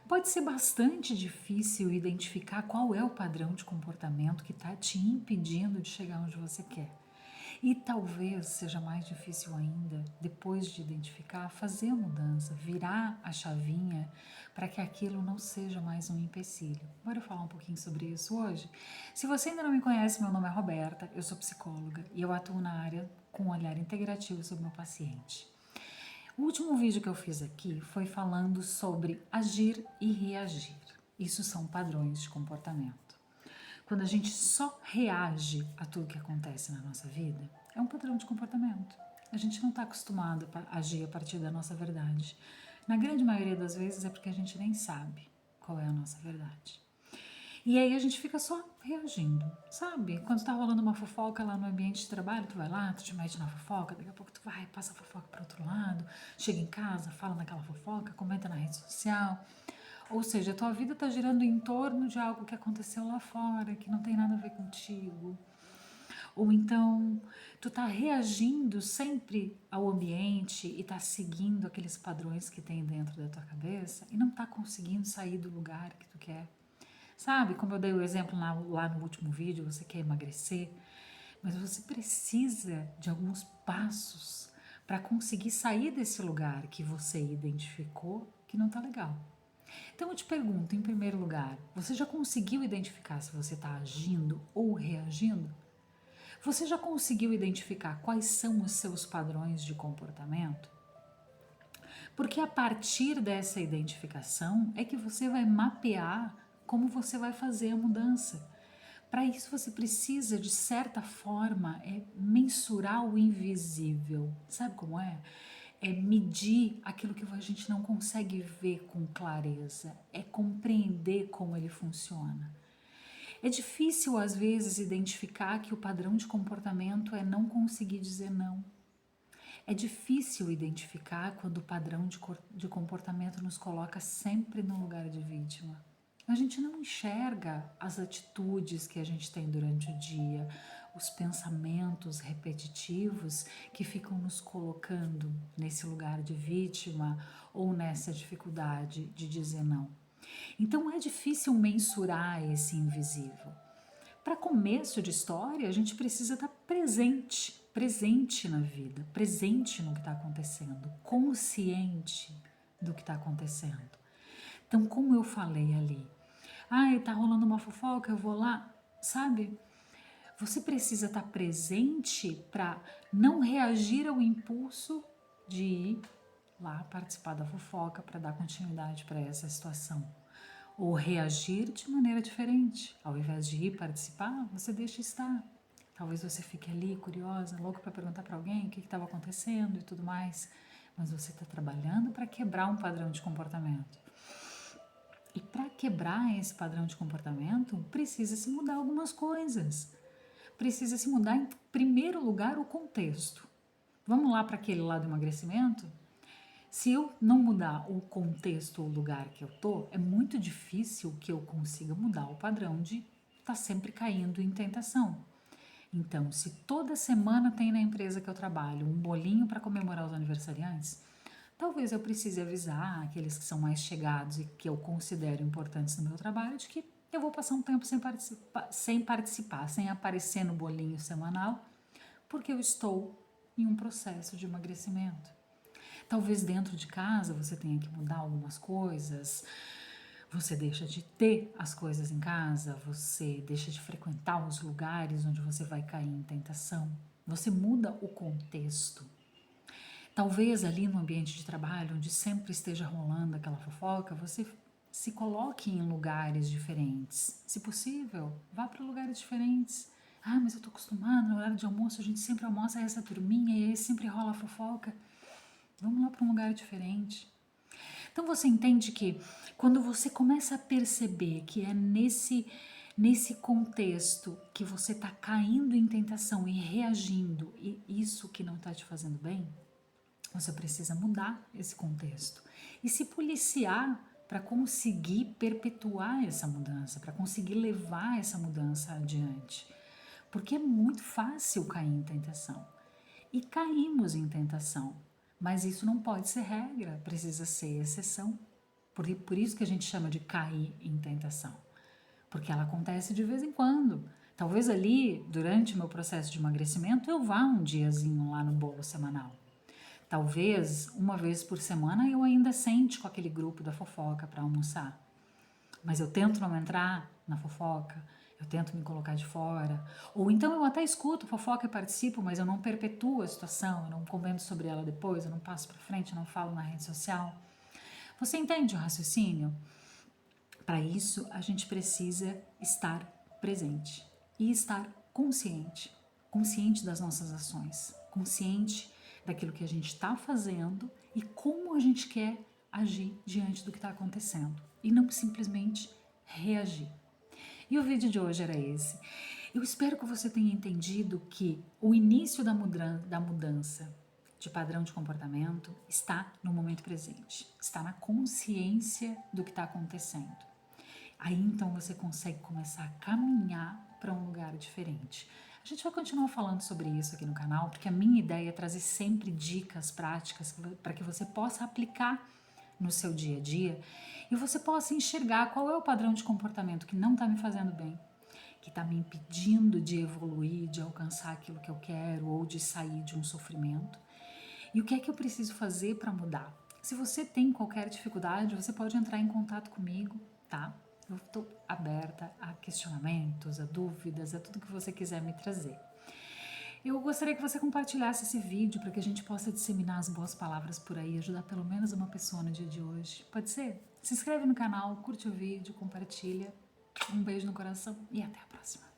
Pode ser bastante difícil identificar qual é o padrão de comportamento que está te impedindo de chegar onde você quer. E talvez seja mais difícil ainda, depois de identificar, fazer a mudança, virar a chavinha para que aquilo não seja mais um empecilho. Bora falar um pouquinho sobre isso hoje? Se você ainda não me conhece, meu nome é Roberta, eu sou psicóloga e eu atuo na área com um olhar integrativo sobre o meu paciente. O último vídeo que eu fiz aqui foi falando sobre agir e reagir. Isso são padrões de comportamento. Quando a gente só reage a tudo que acontece na nossa vida, é um padrão de comportamento. A gente não está acostumado a agir a partir da nossa verdade. Na grande maioria das vezes é porque a gente nem sabe qual é a nossa verdade. E aí a gente fica só reagindo, sabe? Quando tá rolando uma fofoca lá no ambiente de trabalho, tu vai lá, tu te mete na fofoca, daqui a pouco tu vai, passa a fofoca para outro lado, chega em casa, fala naquela fofoca, comenta na rede social. Ou seja, a tua vida tá girando em torno de algo que aconteceu lá fora, que não tem nada a ver contigo. Ou então, tu tá reagindo sempre ao ambiente e tá seguindo aqueles padrões que tem dentro da tua cabeça e não tá conseguindo sair do lugar que tu quer. Sabe, como eu dei o exemplo lá no último vídeo, você quer emagrecer, mas você precisa de alguns passos para conseguir sair desse lugar que você identificou que não tá legal. Então eu te pergunto, em primeiro lugar, você já conseguiu identificar se você está agindo ou reagindo? Você já conseguiu identificar quais são os seus padrões de comportamento? Porque a partir dessa identificação é que você vai mapear como você vai fazer a mudança. Para isso você precisa, de certa forma, mensurar o invisível. Sabe como é? É medir aquilo que a gente não consegue ver com clareza. É compreender como ele funciona. É difícil, às vezes, identificar que o padrão de comportamento é não conseguir dizer não. É difícil identificar quando o padrão de comportamento nos coloca sempre no lugar de vítima. A gente não enxerga as atitudes que a gente tem durante o dia, os pensamentos repetitivos que ficam nos colocando nesse lugar de vítima ou nessa dificuldade de dizer não. Então é difícil mensurar esse invisível. Para começo de história, a gente precisa estar presente na vida, presente no que está acontecendo, consciente do que está acontecendo. Então, como eu falei ali, tá rolando uma fofoca, eu vou lá, sabe? Você precisa estar presente para não reagir ao impulso de ir lá participar da fofoca para dar continuidade para essa situação. Ou reagir de maneira diferente. Ao invés de ir participar, você deixa estar. Talvez você fique ali curiosa, louco para perguntar para alguém o que estava acontecendo e tudo mais. Mas você está trabalhando para quebrar um padrão de comportamento. E para quebrar esse padrão de comportamento, precisa se mudar algumas coisas. Precisa se mudar, em primeiro lugar, o contexto. Vamos lá para aquele lá do emagrecimento? Se eu não mudar o contexto ou o lugar que eu tô, é muito difícil que eu consiga mudar o padrão de estar sempre caindo em tentação. Então, se toda semana tem na empresa que eu trabalho um bolinho para comemorar os aniversariantes, talvez eu precise avisar aqueles que são mais chegados e que eu considero importantes no meu trabalho de que eu vou passar um tempo sem aparecer no bolinho semanal, porque eu estou em um processo de emagrecimento. Talvez dentro de casa você tenha que mudar algumas coisas, você deixa de ter as coisas em casa, você deixa de frequentar os lugares onde você vai cair em tentação, você muda o contexto. Talvez ali no ambiente de trabalho, onde sempre esteja rolando aquela fofoca, você se coloque em lugares diferentes. Se possível, vá para lugares diferentes. Mas eu tô acostumada, no horário de almoço a gente sempre almoça essa turminha e aí sempre rola fofoca. Vamos lá para um lugar diferente. Então você entende que quando você começa a perceber que é nesse contexto que você está caindo em tentação e reagindo, e isso que não está te fazendo bem, você precisa mudar esse contexto e se policiar para conseguir perpetuar essa mudança, para conseguir levar essa mudança adiante. Porque é muito fácil cair em tentação. E caímos em tentação. Mas isso não pode ser regra, precisa ser exceção. Por isso que a gente chama de cair em tentação. Porque ela acontece de vez em quando. Talvez ali, durante o meu processo de emagrecimento, eu vá um diazinho lá no bolo semanal. Talvez uma vez por semana eu ainda sente com aquele grupo da fofoca para almoçar. Mas eu tento não entrar na fofoca, eu tento me colocar de fora. Ou então eu até escuto fofoca e participo, mas eu não perpetuo a situação, eu não comento sobre ela depois, eu não passo para frente, eu não falo na rede social. Você entende o raciocínio? Para isso, a gente precisa estar presente e estar consciente. Consciente das nossas ações, consciente daquilo que a gente está fazendo e como a gente quer agir diante do que está acontecendo. E não simplesmente reagir. E o vídeo de hoje era esse. Eu espero que você tenha entendido que o início da mudança de padrão de comportamento está no momento presente, está na consciência do que está acontecendo. Aí então você consegue começar a caminhar para um lugar diferente. A gente vai continuar falando sobre isso aqui no canal, porque a minha ideia é trazer sempre dicas práticas para que você possa aplicar no seu dia a dia e você possa enxergar qual é o padrão de comportamento que não está me fazendo bem, que está me impedindo de evoluir, de alcançar aquilo que eu quero ou de sair de um sofrimento. E o que é que eu preciso fazer para mudar? Se você tem qualquer dificuldade, você pode entrar em contato comigo, tá? Eu estou aberta a questionamentos, a dúvidas, a tudo que você quiser me trazer. Eu gostaria que você compartilhasse esse vídeo para que a gente possa disseminar as boas palavras por aí, ajudar pelo menos uma pessoa no dia de hoje. Pode ser? Se inscreve no canal, curte o vídeo, compartilha. Um beijo no coração e até a próxima.